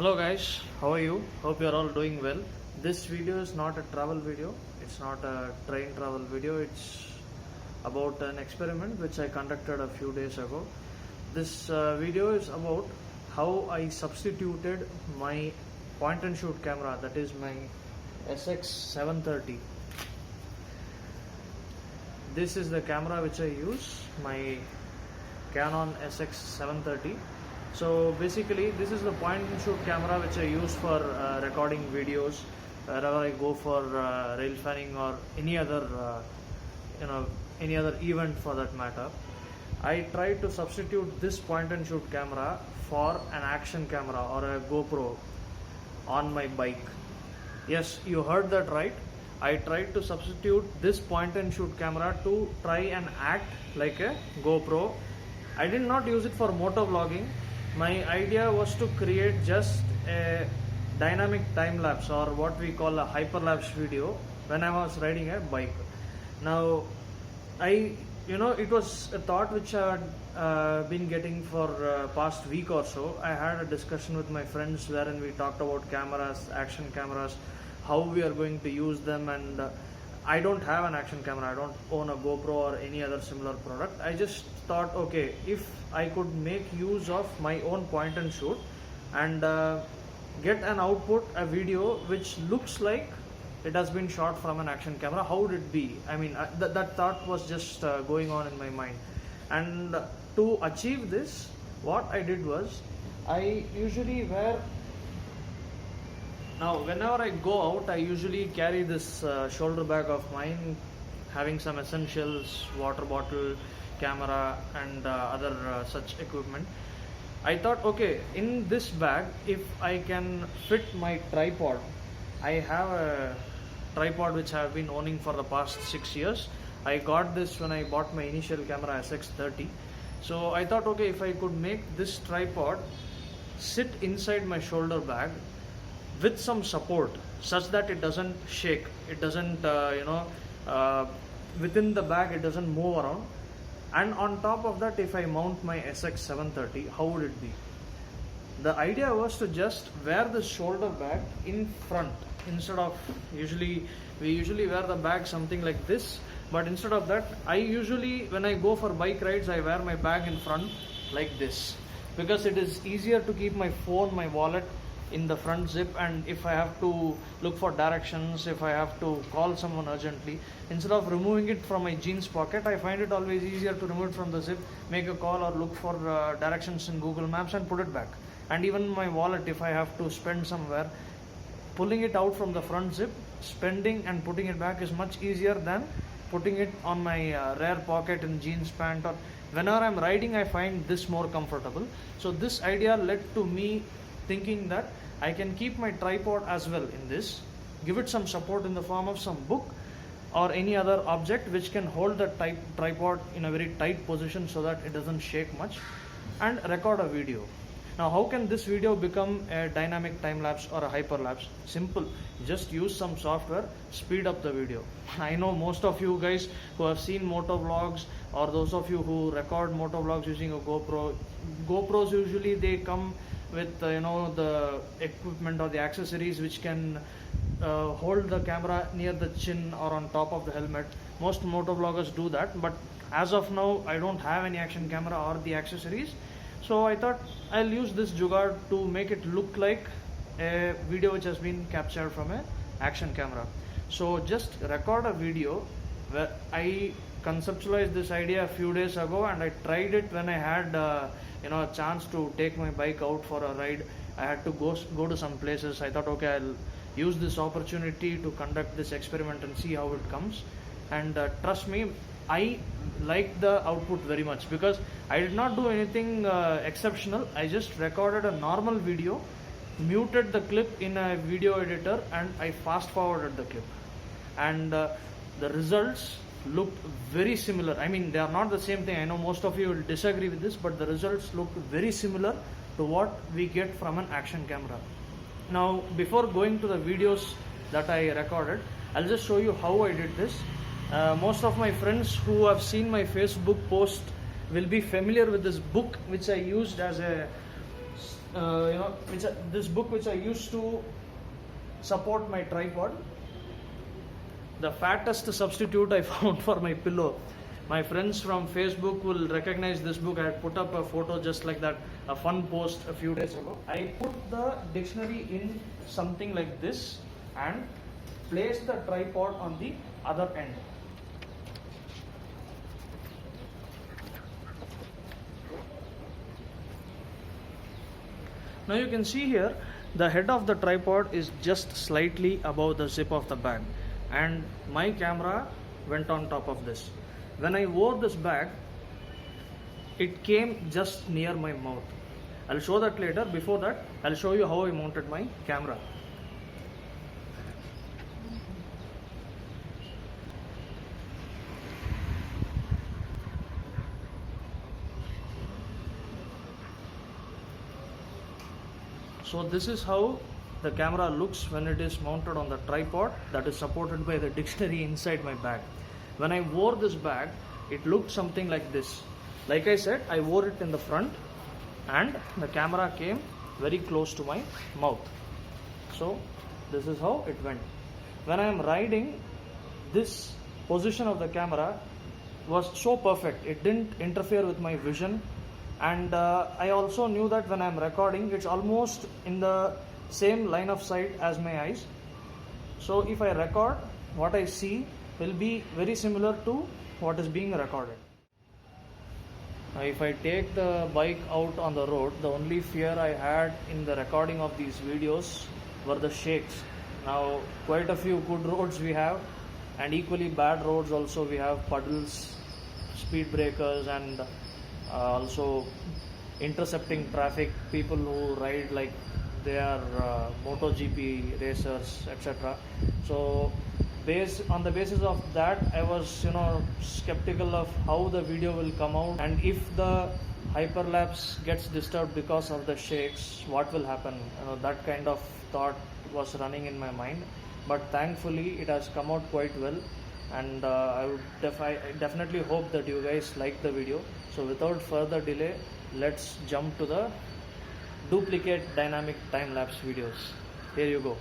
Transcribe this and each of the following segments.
Hello guys, how are you? Hope you are all doing well. This video is not a travel video, it's not a train travel video, it's about an experiment which I conducted a few days ago. This video is about how I substituted my point and shoot camera, that is my SX730. This is the camera which I use, my Canon SX730. So basically this is the point and shoot camera which I use for recording videos wherever I go for rail fanning or any other any other event for that matter. I tried to substitute this point and shoot camera for an action camera or a GoPro on my bike. Yes, you heard that right. I tried to substitute this point and shoot camera to try and act like a GoPro. I did not use it for motor vlogging. My idea was to create just a dynamic time lapse, or what we call a hyperlapse video, when I was riding a bike. Now it was a thought which I had been getting for past week or so. I had a discussion with my friends wherein we talked about cameras, action cameras, how we are going to use them, and I don't have an action camera, I don't own a GoPro or any other similar product. I just thought, okay, if I could make use of my own point and shoot and get an output, a video which looks like it has been shot from an action camera, how would it be? I mean, that thought was just going on in my mind. And to achieve this, what I did was, I usually whenever I go out, I usually carry this shoulder bag of mine, having some essentials, water bottle, camera, and other such equipment. I thought, okay, in this bag, if I can fit my tripod, I have a tripod which I have been owning for the past 6 years. I got this when I bought my initial camera SX730. So I thought, okay, if I could make this tripod sit inside my shoulder bag with some support such that it doesn't shake, it doesn't within the bag it doesn't move around, and on top of that, if I mount my SX730, how would it be? The idea was to just wear the shoulder bag in front, instead of we usually wear the bag something like this, but instead of that, I usually, when I go for bike rides, I wear my bag in front like this, because it is easier to keep my phone, my wallet in the front zip, and if I have to look for directions, if I have to call someone urgently, instead of removing it from my jeans pocket, I find it always easier to remove it from the zip, make a call or look for directions in Google Maps and put it back. And even my wallet, if I have to spend somewhere, pulling it out from the front zip, spending and putting it back is much easier than putting it on my rear pocket in jeans pant, or whenever I'm riding, I find this more comfortable. So this idea led to me thinking that I can keep my tripod as well in this, give it some support in the form of some book or any other object which can hold the tripod in a very tight position so that it doesn't shake much, and record a video. Now, how can this video become a dynamic time lapse or a hyperlapse? Simple, just use some software, speed up the video. I know most of you guys who have seen motor vlogs, or those of you who record motor vlogs using a GoPro. GoPros usually they come with the equipment or the accessories which can hold the camera near the chin or on top of the helmet. Most motor vloggers do that, but as of now I don't have any action camera or the accessories, so I thought I'll use this jugaad to make it look like a video which has been captured from an action camera. So just record a video where I conceptualized this idea a few days ago, and I tried it when I had a chance to take my bike out for a ride. I had to go to some places. I thought, okay, I'll use this opportunity to conduct this experiment and see how it comes. And trust me, I like the output very much, because I did not do anything exceptional. I just recorded a normal video, muted the clip in a video editor, and I fast forwarded the clip, and the results looked very similar. I mean, they are not the same thing. I know most of you will disagree with this, but the results looked very similar to what we get from an action camera. Now, before going to the videos that I recorded, I'll just show you how I did this. Most of my friends who have seen my Facebook post will be familiar with this book which I used as a This book which I used to support my tripod. The fattest substitute I found for my pillow. My friends from Facebook will recognize this book. I had put up a photo just like that, a fun post a few days ago. I put the dictionary in something like this and placed the tripod on the other end. Now you can see here the head of the tripod is just slightly above the zip of the bag, and my camera went on top of this. When I wore this bag, it came just near my mouth. I'll show that later. Before that, I'll show you how I mounted my camera. So this is how the camera looks when it is mounted on the tripod that is supported by the dictionary inside my bag. When I wore this bag, it looked something like this. Like I said, I wore it in the front and the camera came very close to my mouth. So this is how it went. When I am riding, this position of the camera was so perfect. It didn't interfere with my vision. And I also knew that when I'm recording, it's almost in the same line of sight as my eyes. So if I record, what I see will be very similar to what is being recorded. Now if I take the bike out on the road, the only fear I had in the recording of these videos were the shakes. Now quite a few good roads we have, and equally bad roads also we have, puddles, speed breakers, and also intercepting traffic, people who ride like they are MotoGP racers, etc. So on the basis of that, I was skeptical of how the video will come out, and if the hyperlapse gets disturbed because of the shakes, what will happen. That kind of thought was running in my mind, but thankfully it has come out quite well, and I definitely hope that you guys like the video. So without further delay, let's jump to the duplicate dynamic time-lapse videos. Here you go.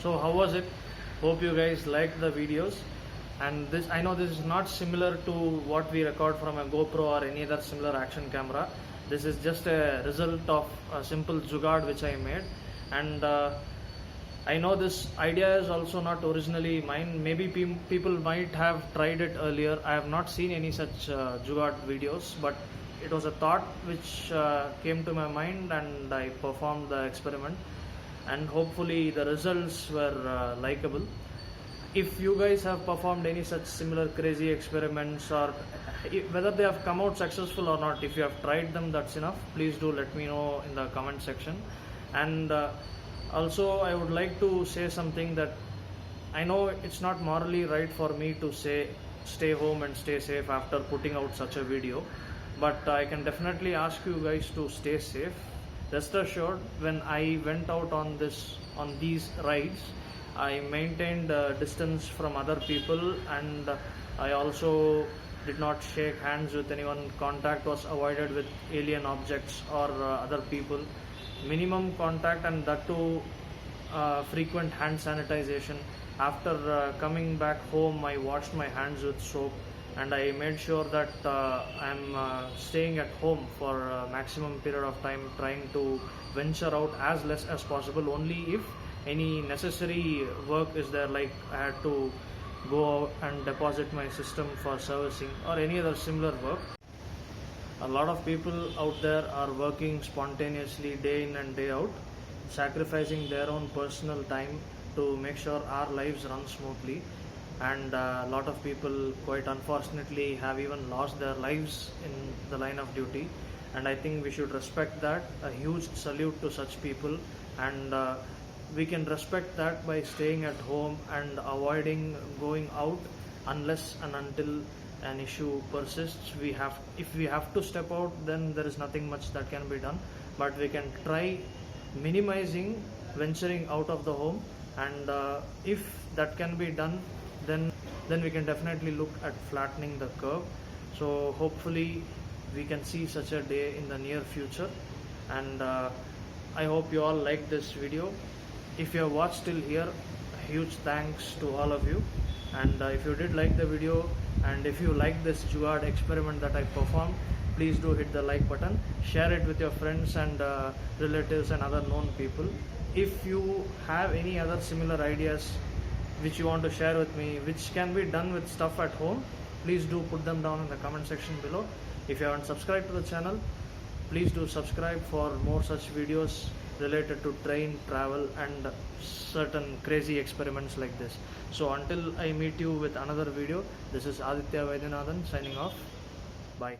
So how was it? Hope you guys liked the videos. And this, I know this is not similar to what we record from a GoPro or any other similar action camera. This is just a result of a simple jugaad which I made. And I know this idea is also not originally mine. Maybe people might have tried it earlier. I have not seen any such jugaad videos, but it was a thought which came to my mind, and I performed the experiment, and hopefully the results were likable. if you guys have performed any such similar crazy experiments, or whether they have come out successful or not, if you have tried them, that's enough. Please do let me know in the comment section. And also I would like to say something, that I know it's not morally right for me to say stay home and stay safe after putting out such a video, but I can definitely ask you guys to stay safe. Rest assured, when I went out on these rides, I maintained distance from other people, and I also did not shake hands with anyone. Contact was avoided with alien objects or other people. Minimum contact, and that too frequent hand sanitization. After coming back home, I washed my hands with soap, and I made sure that I'm staying at home for a maximum period of time, trying to venture out as less as possible. Only if any necessary work is there, like I had to go out and deposit my system for servicing or any other similar work. A lot of people out there are working spontaneously day in and day out, sacrificing their own personal time to make sure our lives run smoothly. And a lot of people, quite unfortunately, have even lost their lives in the line of duty, and I think we should respect that. A huge salute to such people, and we can respect that by staying at home and avoiding going out unless and until an issue persists. If we have to step out, then there is nothing much that can be done, but we can try minimizing venturing out of the home, and if that can be done, then we can definitely look at flattening the curve. So hopefully we can see such a day in the near future, and I hope you all like this video. If you have watched till here, a huge thanks to all of you. And if you did like the video, and if you like this Jugaad experiment that I performed, please do hit the like button, share it with your friends and relatives and other known people. If you have any other similar ideas which you want to share with me, which can be done with stuff at home, please do put them down in the comment section below. If you haven't subscribed to the channel, please do subscribe for more such videos related to train travel and certain crazy experiments like this. So until I meet you with another video, this is Aditya Vaidyanathan signing off. Bye.